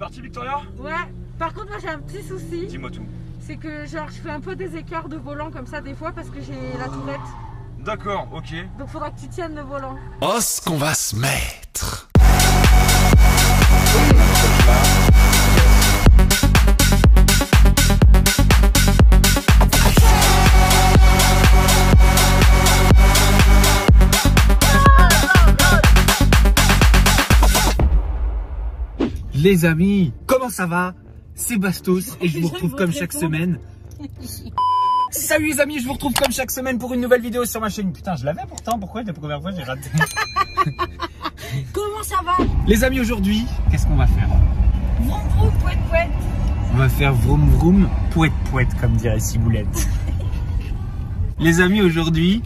parti, Victoria? Ouais. Par contre, moi j'ai un petit souci. Dis-moi tout. C'est que genre je fais un peu des écarts de volant comme ça des fois parce que j'ai la tourette. D'accord, ok. Donc faudra que tu tiennes le volant. Oh, ce qu'on va se mettre. Les amis, comment ça va? C'est Bastos et je vous retrouve comme chaque semaine. Salut les amis, je vous retrouve comme chaque semaine pour une nouvelle vidéo sur ma chaîne. Putain, je l'avais pourtant, pourquoi la première fois j'ai raté? Comment ça va? Les amis, aujourd'hui, qu'est-ce qu'on va faire? Vroom vroom, pouet pouet. On va faire vroom vroom, pouet pouet, comme dirait Ciboulette. Les amis, aujourd'hui,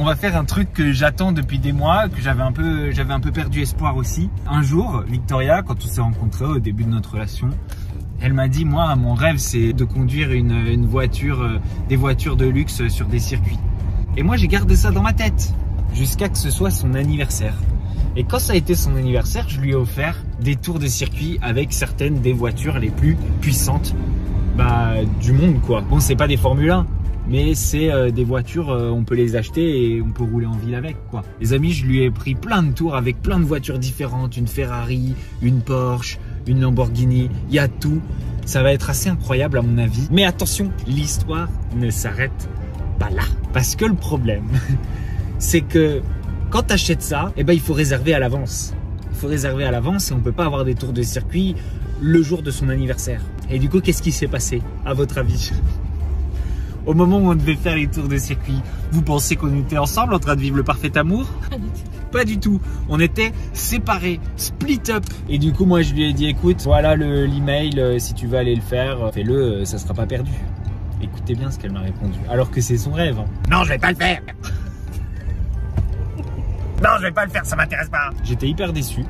on va faire un truc que j'attends depuis des mois, que j'avais un peu perdu espoir aussi. Un jour, Victoria, quand on s'est rencontrés au début de notre relation, elle m'a dit, moi, mon rêve, c'est de conduire une voiture, des voitures de luxe sur des circuits. Et moi, j'ai gardé ça dans ma tête, jusqu'à que ce soit son anniversaire. Et quand ça a été son anniversaire, je lui ai offert des tours de circuit avec certaines des voitures les plus puissantes du monde, quoi. Bon, c'est pas des Formule 1, mais c'est des voitures, on peut les acheter et on peut rouler en ville avec, quoi. Les amis, je lui ai pris plein de tours avec plein de voitures différentes, une Ferrari, une Porsche, une Lamborghini, il y a tout. Ça va être assez incroyable à mon avis. Mais attention, l'histoire ne s'arrête pas là. Parce que le problème, c'est que quand tu achètes ça, eh ben, il faut réserver à l'avance. Il faut réserver à l'avance et on ne peut pas avoir des tours de circuit le jour de son anniversaire. Et du coup, qu'est-ce qui s'est passé, à votre avis? Au moment où on devait faire les tours de circuit, vous pensez qu'on était ensemble en train de vivre le parfait amour? Pas du tout. On était séparés, split up. Et du coup, moi, je lui ai dit, écoute, voilà l'email, si tu veux aller le faire, fais-le, ça sera pas perdu. Écoutez bien ce qu'elle m'a répondu. Alors que c'est son rêve. Hein. Non, je vais pas le faire. Non, je vais pas le faire, ça m'intéresse pas. J'étais hyper déçu.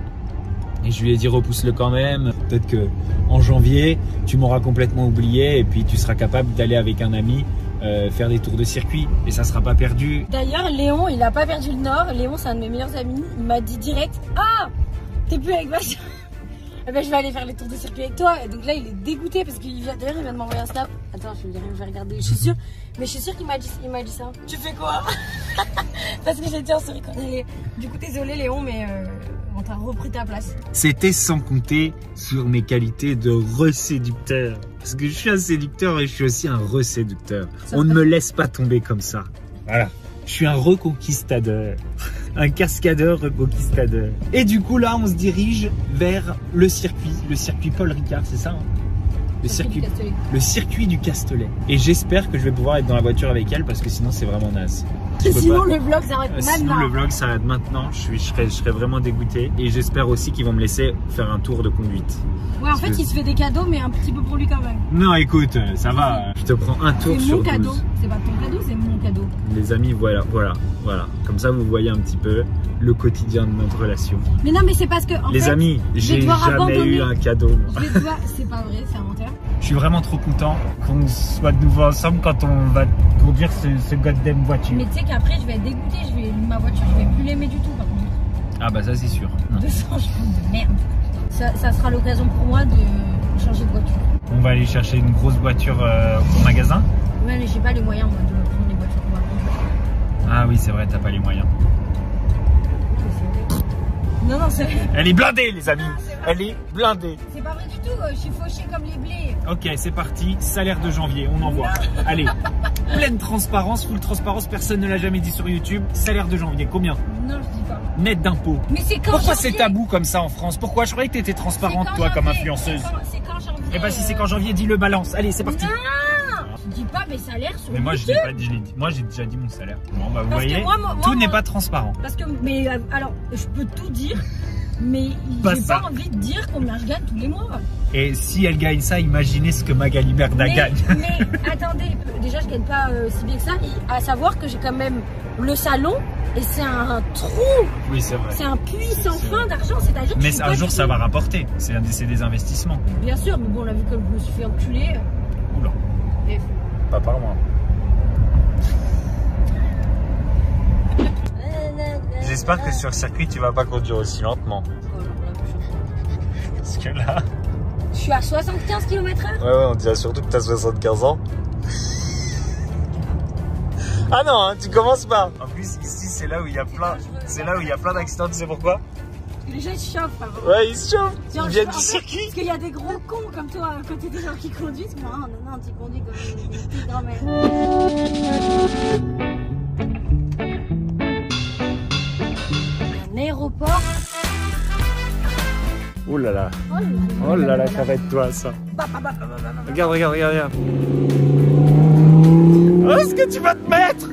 Et je lui ai dit, repousse-le quand même. Peut-être que en janvier, tu m'auras complètement oublié et puis tu seras capable d'aller avec un ami faire des tours de circuit et ça sera pas perdu. D'ailleurs, Léon, il a pas perdu le nord. Léon, c'est un de mes meilleurs amis. Il m'a dit direct, ah, t'es plus avec Bastien. Eh ben, je vais aller faire les tours de circuit avec toi. Et donc là, il est dégoûté parce qu'il vient de m'envoyer un snap. Attends, je vais regarder. Je suis sûre, mais je suis sûre qu'il m'a dit ça. Tu fais quoi? Parce que j'étais en souris quand il est. Du coup, désolé Léon, mais on t'a repris ta place. C'était sans compter sur mes qualités de reséducteur. Parce que je suis un séducteur et je suis aussi un reséducteur. On ne me laisse pas tomber comme ça. Voilà. Je suis un reconquistadeur. Un cascadeur reconquistadeur. Et du coup, là, on se dirige vers le circuit Paul Ricard, c'est ça, hein? Le circuit du Castellet. Et j'espère que je vais pouvoir être dans la voiture avec elle parce que sinon, c'est vraiment naze. Sinon, le vlog s'arrête maintenant. Sinon, le vlog s'arrête maintenant. Je serais vraiment dégoûté. Et j'espère aussi qu'ils vont me laisser faire un tour de conduite. Ouais, en fait, il se fait des cadeaux, mais un petit peu pour lui quand même. Non, écoute, ça va. Je te prends un tour sur 12. C'est mon cadeau. C'est pas ton cadeau, c'est mon cadeau. Les amis, voilà. Comme ça, vous voyez un petit peu le quotidien de notre relation. Mais non, mais c'est parce que les amis, j'ai jamais eu un cadeau. C'est pas vrai, c'est un menteur. Je suis vraiment trop content qu'on soit de nouveau ensemble quand on va conduire ce goddamn voiture. Mais tu sais qu'après, je vais être dégoûtée. Ma voiture, je vais plus l'aimer du tout par contre. Ah bah ça, c'est sûr. De changement de merde. Ça sera l'occasion pour moi de changer de voiture. On va aller chercher une grosse voiture au magasin. Ouais, mais j'ai pas les moyens moi, de prendre les voitures qu'on va prendre. Ah oui, c'est vrai, t'as pas les moyens. Non, c'est vrai. Elle est blindée, les amis. Elle est blindée. C'est pas vrai du tout, je suis fauchée comme les blés. Ok, c'est parti. Salaire de janvier, on envoie. Allez, pleine transparence, full transparence, personne ne l'a jamais dit sur YouTube. Salaire de janvier, combien? Non, je dis pas. Net d'impôts. Mais c'est quand? Pourquoi c'est tabou comme ça en France? Pourquoi? Je croyais que t'étais transparente, toi, comme influenceuse. C'est quand janvier? Eh ben, si c'est quand janvier, dis-le, balance. Allez, c'est parti. Non, je dis pas mes salaires sur Mais moi, YouTube. je l'ai dit. Moi, j'ai déjà dit mon salaire. Bon, bah, vous Parce voyez, que tout n'est pas transparent. Parce que, mais alors, je peux tout dire. Mais j'ai pas envie de dire combien je gagne tous les mois. Et si elle gagne ça, imaginez ce que Magali Berda gagne. Mais attendez, déjà je gagne pas si bien que ça. Et à savoir que j'ai quand même le salon et c'est un trou. Oui, c'est vrai. C'est un puits sans fin d'argent. C'est-à-dire que mais un jour ça va rapporter. C'est des investissements. Bien sûr, mais bon, on a vu comme je me suis fait enculer. Oula. Et... Pas par moi. J'espère que sur le circuit tu vas pas conduire aussi lentement. Parce que là, Je suis à 75 km/h. Ouais, on dirait surtout que t'as 75 ans. Ah non, hein, tu commences pas. En plus, ici, c'est là où il y a plein, d'accidents. Tu sais pourquoi? Les gens ils se chauffent. Ouais, ils se chauffent. Genre, Ils viennent du circuit. Parce qu'il y a des gros cons comme toi à côté des gens qui conduisent. Moi, non, tu conduis comme une petite grand-mère. Un aéroport. Oh là là. Oh là là, ça va être toi ça. Regarde. Oh, est-ce que tu vas te mettre?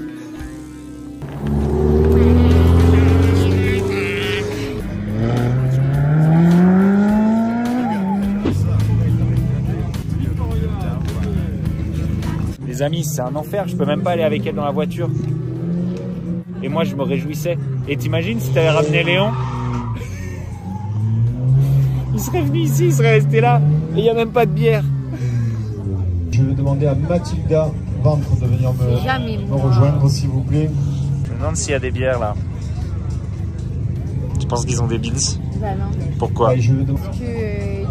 Les amis, c'est un enfer, je peux même pas aller avec elle dans la voiture. Et moi, je me réjouissais. Et t'imagines si t'avais ramené Léon? Il serait venu ici, il serait resté là. Et il n'y a même pas de bière. Je vais demander à Mathilda Ventre de venir me rejoindre, s'il vous plaît. Je me demande s'il y a des bières là. Tu penses qu'ils ont des bins? Bah non. Pourquoi? Ouais, Parce qu'il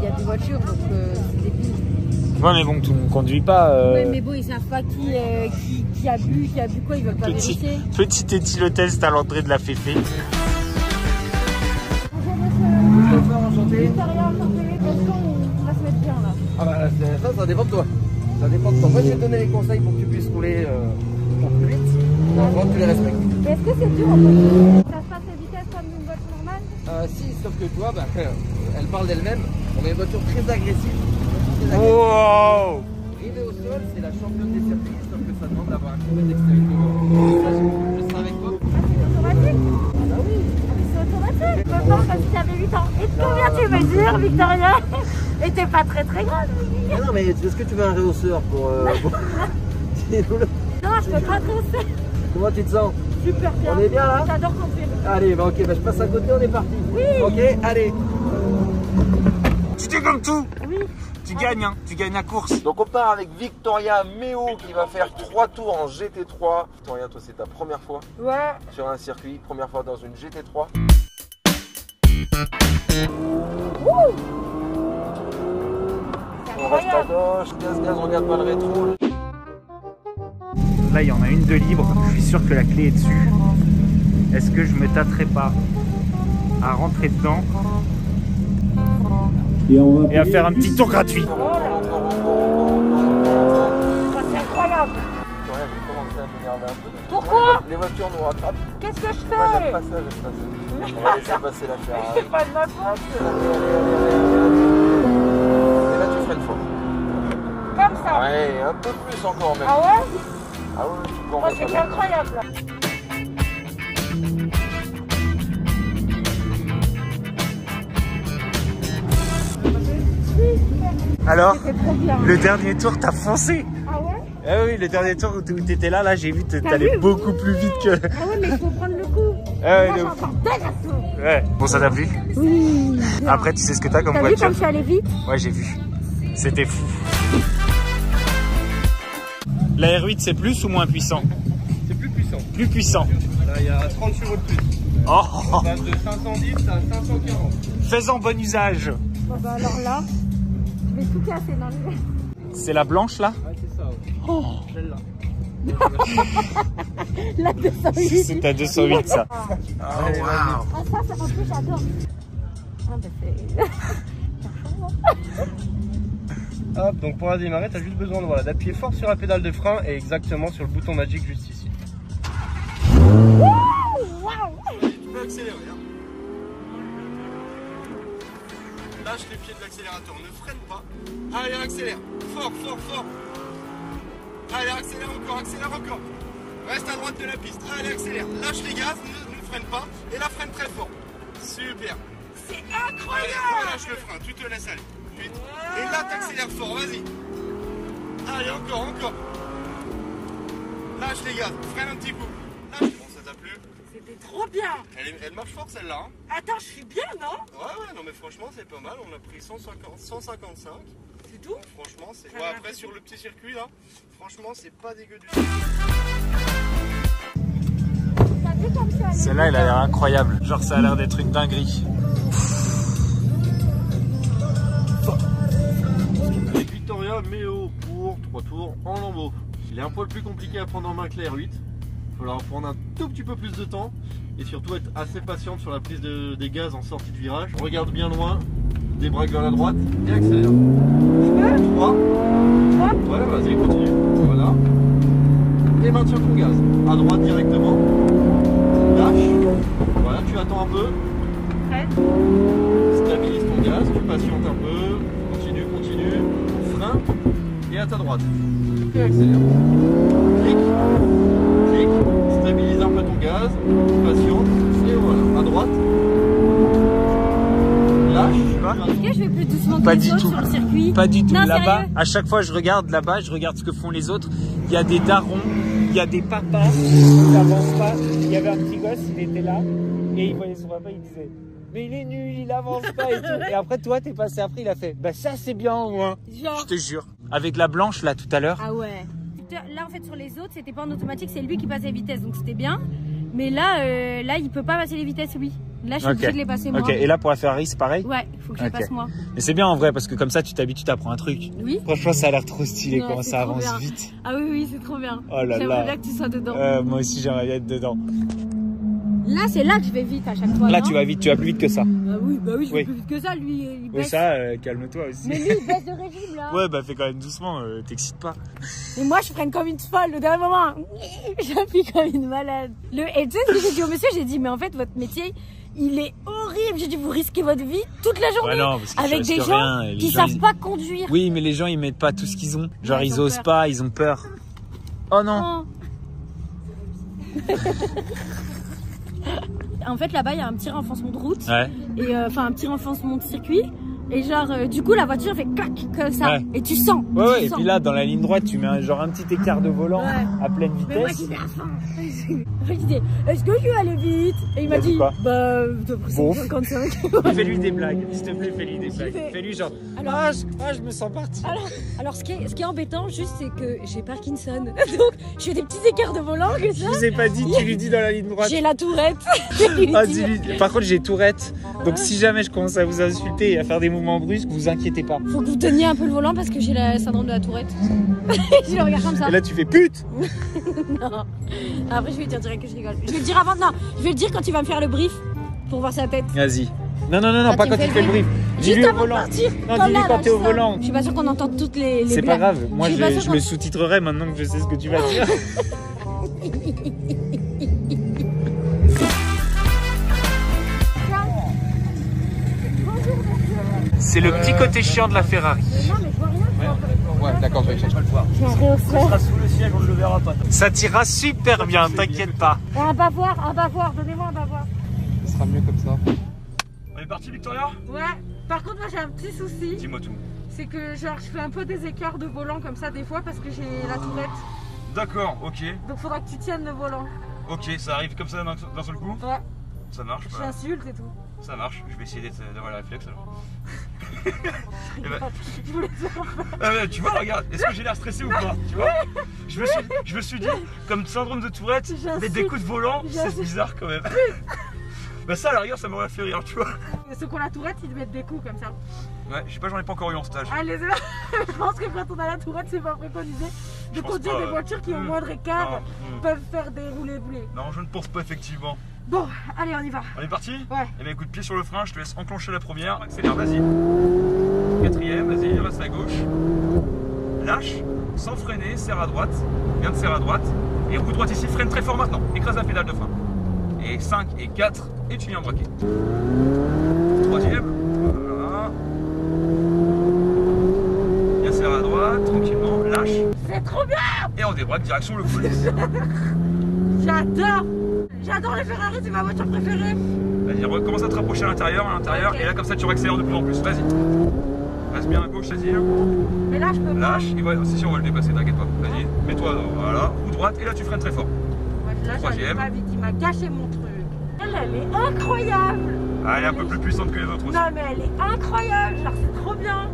y a des voitures, donc c'est des billes. Ouais, mais bon, tout ne conduit pas. Ouais, mais bon, ils savent pas qui a bu quoi, ils veulent pas vérifier. Petit éthylotest à l'entrée de la Féfé. Enchanté. Victoria, enchanté. Est-ce qu'on va se mettre bien là? Ah bah ça dépend de toi. Ça dépend de toi. Moi je vais te donner les conseils pour que tu puisses rouler pour plus vite. Moi tu les respectes. Et est-ce que c'est dur en fait? Ça se passe à vitesse comme une voiture normale? Si, sauf que toi, bah, elle parle d'elle-même. On est une voiture très agressive. Wow! Arriver au sol, c'est la championne des circuits, sauf que ça demande d'avoir un peu d'extérieur. Ça, je serai avec toi. Ah, c'est automatique? Ah bah oui. Ah mais c'est automatique. Je pense comme si t'avais 8 ans. Et combien tu mesures, Victoria? Et t'es pas très grande. Ah non, mais est-ce que tu veux un réhausseur pour... Non, je peux pas tracer. Comment tu te sens? Super bien. On est bien là? J'adore conduire. Allez, bah ok, bah, je passe à côté, on est parti. Oui. Ok, allez. Tu fais comme tout! Oui. Tu gagnes, hein, tu gagnes la course. Donc on part avec Victoria Méo qui va faire 3 tours en GT3. Victoria, toi c'est ta première fois Ouais. sur un circuit, première fois dans une GT3. On reste à gauche, gaz, regarde pas le rétro. Là, il y en a une de libre. Je suis sûr que la clé est dessus. Est-ce que je me tâterai pas à rentrer dedans et à faire un petit tour gratuit? C'est incroyable. Victoria, je commence à m'énerver un peu. Pourquoi? Les voitures nous rattrapent. Qu'est-ce que je Moi fais? j'aime pas ça, On va laisser passer la Ferrari. C'est pas de ma faute. Et là tu freines fort. Comme ça. Ouais, un peu plus encore même. Ah ouais? Ah ouais, tu peux en Oh, mettre c'est un incroyable là. Alors, C'est trop bien. le dernier tour, t'as foncé. Ah ouais? Ah oui, le dernier tour où t'étais là, j'ai vu, T'as t'allais vu? beaucoup plus vite que... Ah ouais, mais il faut prendre le coup. Ah ouais, Moi, de j'ai ouf. encore deux assauts. Ouais. Bon, ça t'a plu? Oui. Après, tu sais ce que t'as comme T'as vu voiture? comme je suis allée vite? Ouais, j'ai vu. C'était fou. La R8, c'est plus ou moins puissant? C'est plus puissant. Plus puissant. Là, il y a 30 chevaux de plus. Oh, On passe de 510 à 540. fais-en bon usage. Bon bah alors là, je vais tout casser dans le... C'est la blanche, là? Ouais, c'est ça. Ouais. Oh. Celle-là. La 208. C'est à 208, ça. Ah, Oh, wow. ça, en plus, j'adore. Ah bah c'est... Hop, donc pour la démarrer, tu as juste besoin d'appuyer fort sur la pédale de frein et exactement sur le bouton magique juste ici. Waouh. Tu peux accélérer. Hein. Lâche les pieds de l'accélérateur, ne freine pas. Allez, accélère. Fort, fort, fort. Allez, accélère encore. Reste à droite de la piste. Allez, accélère. Lâche les gaz, ne freine pas. Et la freine très fort. Super. C'est incroyable. Allez, relâche le frein, tu te laisses aller. Vite. Et là, t'accélères fort, vas-y. Allez, encore. Lâche les gaz, freine un petit coup. Lâche. Bon, ça t'a plu? C'était trop bien. Elle marche fort celle-là. Hein. Attends, je suis bien, non? Ouais, non mais franchement c'est pas mal, on a pris 155. C'est tout? Donc, franchement c'est... Ça Ouais, va après plus sur le petit circuit là, franchement c'est pas dégueu du T'as vu comme ça? Celle-là, elle a l'air incroyable. Genre, ça a l'air d'être une dinguerie. Méo pour 3 tours en lambeau. Il est un poil plus compliqué à prendre en main que la R8. Il faudra prendre un tout petit peu plus de temps et surtout être assez patiente sur la prise des gaz en sortie de virage. On regarde bien loin, débraque vers la droite et accélère. 3. Ouais, vas-y, continue. Voilà. Et maintiens ton gaz. À droite directement. Lâche. Voilà, tu attends un peu. Prêt. Stabilise ton gaz, tu patientes un peu. Continue. Frein. Et à ta droite. Et accélère. Clique. Stabilise un peu ton gaz. Patiente. Et voilà. À droite. Lâche. Est-ce que je vais plus doucement que Pas les du autres tout. sur le circuit? Pas du tout. Non, Là-bas, sérieux. à chaque fois je regarde là-bas, je regarde ce que font les autres. Il y a des darons, il y a des papas qui n'avancent pas. Il y avait un petit gosse, il était là et il voyait son papa, il disait mais il est nul, il avance pas et tout. Et après toi t'es passé après, il a fait bah ça c'est bien au moins. Genre. Je te jure. Avec la blanche là tout à l'heure. Ah ouais. Là en fait sur les autres c'était pas en automatique, c'est lui qui passait les vitesses donc c'était bien. Mais là, là il peut pas passer les vitesses lui. Là je suis obligée de les passer moi. Ok, et là pour la Ferrari c'est pareil? Ouais, il faut que je les passe moi. Mais c'est bien en vrai parce que comme ça tu t'habitues, t'apprends un truc. Oui. Franchement ça a l'air trop stylé Ouais, comment c'est ça trop avance bien. vite. Ah oui, c'est trop bien. Oh là J'aimerais là. bien que tu sois dedans. Moi aussi j'aimerais bien être dedans. Là c'est là que je vais vite à chaque fois. Là non tu vas vite, tu vas plus vite que ça. Bah oui, je vais Oui. plus vite que ça, lui il Oui baisse. ça, calme-toi aussi. Mais lui il baisse de régime là. Ouais bah fais quand même doucement, t'excites pas. Et moi je freine comme une folle, au dernier moment, j'appuie comme une malade. Et tu sais ce que j'ai dit au monsieur, j'ai dit mais en fait votre métier il est horrible, j'ai dit vous risquez votre vie toute la journée Ouais, non, parce que tu avec des risques gens rien, et les qui gens, savent ils- pas conduire. Oui mais les gens ils mettent pas tout ce qu'ils ont. Genre Ouais, ils ils ont osent peur. pas, ils ont peur. Oh non. Oh. En fait là-bas il y a un petit renfoncement de route, Ouais. et enfin un petit renfoncement de circuit. Et genre du coup la voiture fait clac comme ça, Ouais. et tu sens. Ouais tu ouais et sens. puis là dans la ligne droite tu mets genre un petit écart de volant Ouais. à pleine Mais moi vitesse. qui vais à fond. En fait, il dit est-ce que je vais aller vite? Et il m'a Il a dit dit quoi? bah Bon. 55. Fais-lui des blagues, s'il te plaît fais-lui des blagues. fais- Fais-lui genre Alors- je me sens parti. Alors ce qui est embêtant juste c'est que j'ai Parkinson. Donc je fais des petits écarts de volant que Je ça. vous ai pas dit, tu lui dis dans la ligne droite. J'ai la tourette. Je lui Ah, dis, dis-lui. Par contre j'ai Tourette, donc si jamais je commence à vous insulter et à faire des mouvements brusques, vous inquiétez pas. faut que vous teniez un peu le volant parce que j'ai le syndrome de la tourette. Je le regarde comme ça. Et là tu fais pute. Non. Après je vais lui dire direct que je rigole. Je vais le dire avant, non, je vais le dire quand il va me faire le brief pour voir sa tête. Vas-y. Non, pas tu quand me fais tu fais le brief. Juste Dis-lui au avant de volant. partir. Non, Comme dis-lui là, quand là, t'es au juste là. volant. Je suis pas sûre qu'on entende toutes les C'est pas blagues. grave, moi suis pas sûre je qu'on- le sous-titrerai maintenant que je sais ce que tu vas dire. C'est le petit côté chiant de la Ferrari. Non mais je vois rien. Ouais, d'accord, je vais chercher. J'ai un réhausseur. sous le siège, on ne le verra pas. Ça t'ira super bien, t'inquiète pas. Un bavoir, donnez-moi un bavoir. Ce sera mieux comme ça. On est parti Victoria? Ouais, par contre moi j'ai un petit souci, Dis-moi tout. c'est que genre je fais un peu des écarts de volant comme ça des fois parce que j'ai la tourette. D'accord, ok. Donc faudra que tu tiennes le volant. Ok, ça arrive comme ça d'un seul coup? Ouais, Ça marche, je t'insulte et tout. ça marche. Je vais essayer d'avoir la réflexe alors. Eh ben, Je voulais te faire peur. ah ouais, tu vois, regarde, est-ce que j'ai l'air stressé ou pas? Tu vois, je me suis dit, comme syndrome de Tourette, J'insulte. mettre des coups de volant, c'est J'insulte. bizarre quand même. Bah ça à la rigueur ça m'aurait fait rire, tu vois. Ceux qui ont la tourette ils te mettent des coups comme ça. Ouais, je sais pas, j'en ai pas encore eu en stage. Allez, je pense que quand on a la tourette c'est pas préconisé Je de pense conduire pas, des voitures qui ont hmm, moindre écart non, peuvent faire des roulés-boulés. Non, je ne pense pas effectivement. Bon, allez on y va. On est parti? Ouais. Eh ben écoute, pied sur le frein, je te laisse enclencher la première. Accélère, vas-y. Quatrième, vas-y, reste à gauche. Lâche, sans freiner, serre à droite. Viens de serrer à droite. Et roue droite ici, freine très fort maintenant. Écrase la pédale de frein. Et 5 et 4, et tu viens braquer. Troisième, voilà. Viens serrer à droite, tranquillement, lâche. C'est trop bien. Et on débraque direction le coulis. J'adore les Ferrari, c'est ma voiture préférée. Vas-y, recommence à te rapprocher à l'intérieur, Ok. et là comme ça tu accélères de plus en plus. Vas-y. Reste bien à gauche, vas-y. Mais là je peux pas. Lâche, et ouais, si on va le dépasser, t'inquiète pas. Vas-y, mets-toi, voilà, roue droite, et là tu freines très fort. Ouais, là Troisième. j'arrive pas vite, il m'a gâché mon truc. Elle est incroyable. Ah, elle est un peu plus puissante que les autres aussi. Non mais elle est incroyable, genre c'est trop bien.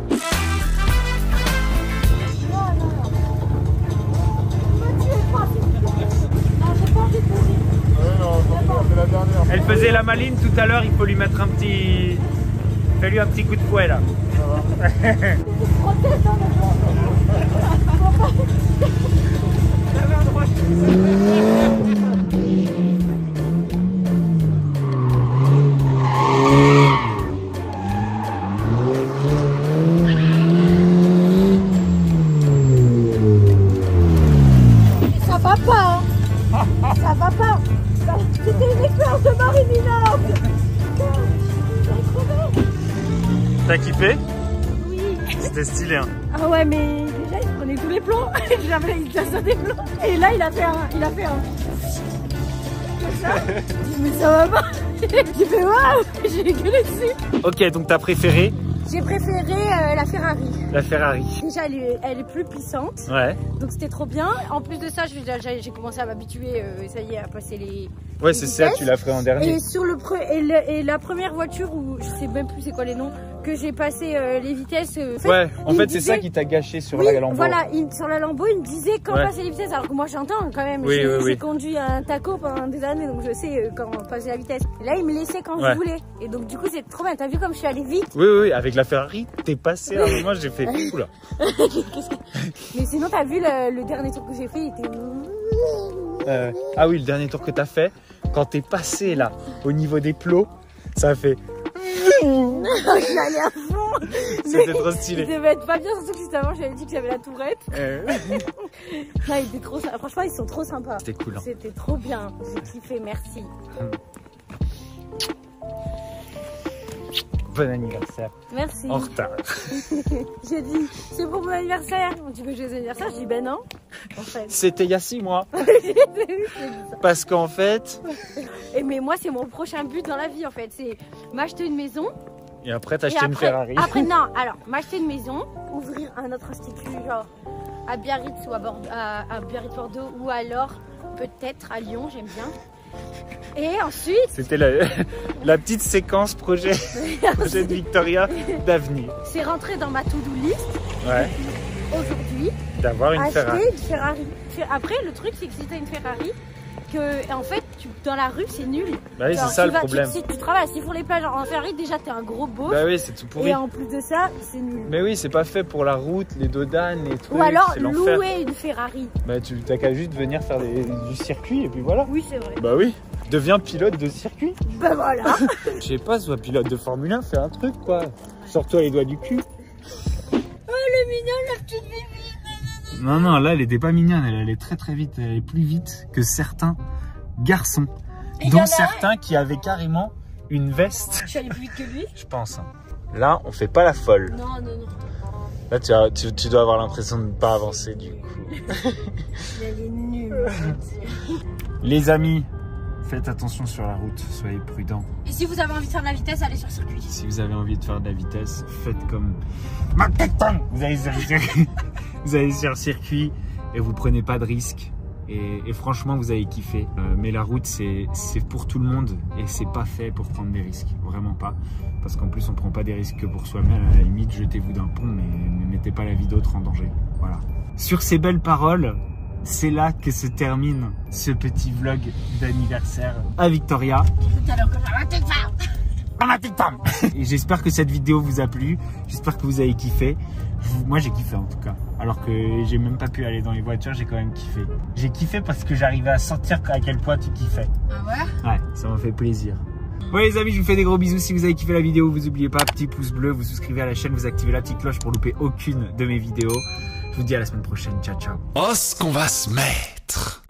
Elle faisait la maline tout à l'heure, il faut lui mettre un petit... Fais-lui un petit coup de fouet là. Proteste, hein, J'avais un droit. Ça va pas, hein. Ça va pas. C'était une expérience de marine imminente. T'as kiffé? Oui. C'était stylé, hein. Ah ouais, mais déjà il prenait tous les plombs. J'avais il cassait des plombs. Et là il a fait un. Comme ça. Mais ça va pas. J'ai fait waouh. J'ai gueulé dessus. Ok, donc t'as préféré J'ai préféré la Ferrari. la Ferrari. Déjà elle est plus puissante. Ouais. Donc c'était trop bien. En plus de ça, j'ai commencé à m'habituer, ça y est, à passer les. Ouais, c'est ça, vitesses. tu l'as fait en dernier. Et sur et la première voiture où je sais même plus c'est quoi les noms, que j'ai passé les vitesses. Ouais, en il fait me c'est disait- ça qui t'a gâché sur Oui, la Lambo. voilà, sur la Lambo, il me disait quand Ouais. passer les vitesses, alors que moi j'entends quand même. Oui, J'ai oui, oui. conduit un taco pendant des années, donc je sais quand passer la vitesse. Et là, il me laissait quand Ouais. je voulais. Et donc du coup, c'est trop bien. T'as vu comme je suis allée vite? Oui, oui, oui, avec la Ferrari, t'es passé à un moment, j'ai fait oula. Mais sinon, t'as vu le dernier tour que j'ai fait, il était. Ah oui, le dernier tour que t'as fait, quand t'es passé là, au niveau des plots, ça a fait. Je allais à fond. C'était trop stylé. Il devait être pas bien, surtout que juste avant, j'avais dit que j'avais la tourette. Là, il était trop. Franchement, ils sont trop sympas. C'était cool, hein. C'était trop bien. J'ai kiffé, merci. Bon anniversaire. Merci. En retard. J'ai dit, c'est pour mon anniversaire. On dit que j'ai anniversaire. Je dis, ben non. En fait. C'était il y a 6 mois. C'est bizarre. Parce qu'en fait. Et mais moi, c'est mon prochain but dans la vie, en fait. C'est m'acheter une maison. Et après, t'as Et acheté une après- Ferrari. Après, non. Alors, m'acheter une maison, ouvrir un autre institut, genre à Biarritz ou à Biarritz-Bordeaux, ou alors peut-être à Lyon, j'aime bien. Et ensuite, C'était la petite séquence projet de Victoria d'avenir. c'est rentré dans ma to-do list Ouais. aujourd'hui, D'avoir une acheter Ferrari. une Ferrari. Après, le truc, c'est que si t'as une Ferrari, que en fait, dans la rue, c'est nul. Bah oui, Genre, c'est ça le tu vas- problème. Si tu travailles, s'ils font les plages en Ferrari, déjà, t'es un gros beau. Bah oui, c'est tout pourri. Et en plus de ça, c'est nul. Mais oui, c'est pas fait pour la route, les dodanes, les trucs. Ou alors c'est l'enfer. louer une Ferrari. Bah tu t'as qu'à juste venir faire du circuit et puis voilà. Oui, c'est vrai. Bah oui. Deviens pilote de circuit. Ben voilà. Je sais pas, sois pilote de Formule 1, fais un truc quoi. Sors-toi les doigts du cul. Oh, le mignon, la petite bébé. Non, non, là elle était pas mignonne, elle allait très très vite. Elle allait plus vite que certains garçons. Et y en Dont a certains qui avaient carrément une veste. Je suis allée plus vite que lui. Je pense. Hein. Là, on fait pas la folle. Non, non, non. Là, tu dois avoir l'impression de ne pas avancer du coup. Elle est nulle. Les amis, faites attention sur la route, soyez prudents. Et si vous avez envie de faire de la vitesse, allez sur le circuit. Si vous avez envie de faire de la vitesse, faites comme vous allez sur le circuit et vous prenez pas de risques. Et franchement, vous allez kiffer. Mais la route, c'est pour tout le monde et c'est pas fait pour prendre des risques. Vraiment pas. Parce qu'en plus, on prend pas des risques que pour soi-même. À la limite, jetez-vous d'un pont, mais ne mettez pas la vie d'autres en danger. Voilà. Sur ces belles paroles, c'est là que se termine ce petit vlog d'anniversaire à Victoria. Tout à l'heure, quand j'avais une femme. Et j'espère que cette vidéo vous a plu, j'espère que vous avez kiffé. Moi j'ai kiffé en tout cas, alors que j'ai même pas pu aller dans les voitures, j'ai quand même kiffé. J'ai kiffé parce que j'arrivais à sentir à quel point tu kiffais. Ah ouais? Ouais, ça m'a fait plaisir. Bon les amis, je vous fais des gros bisous. Si vous avez kiffé la vidéo, vous n'oubliez pas, petit pouce bleu, vous souscrivez à la chaîne, vous activez la petite cloche pour louper aucune de mes vidéos. Je vous dis à la semaine prochaine, ciao ciao. Oh, ce qu'on va se mettre.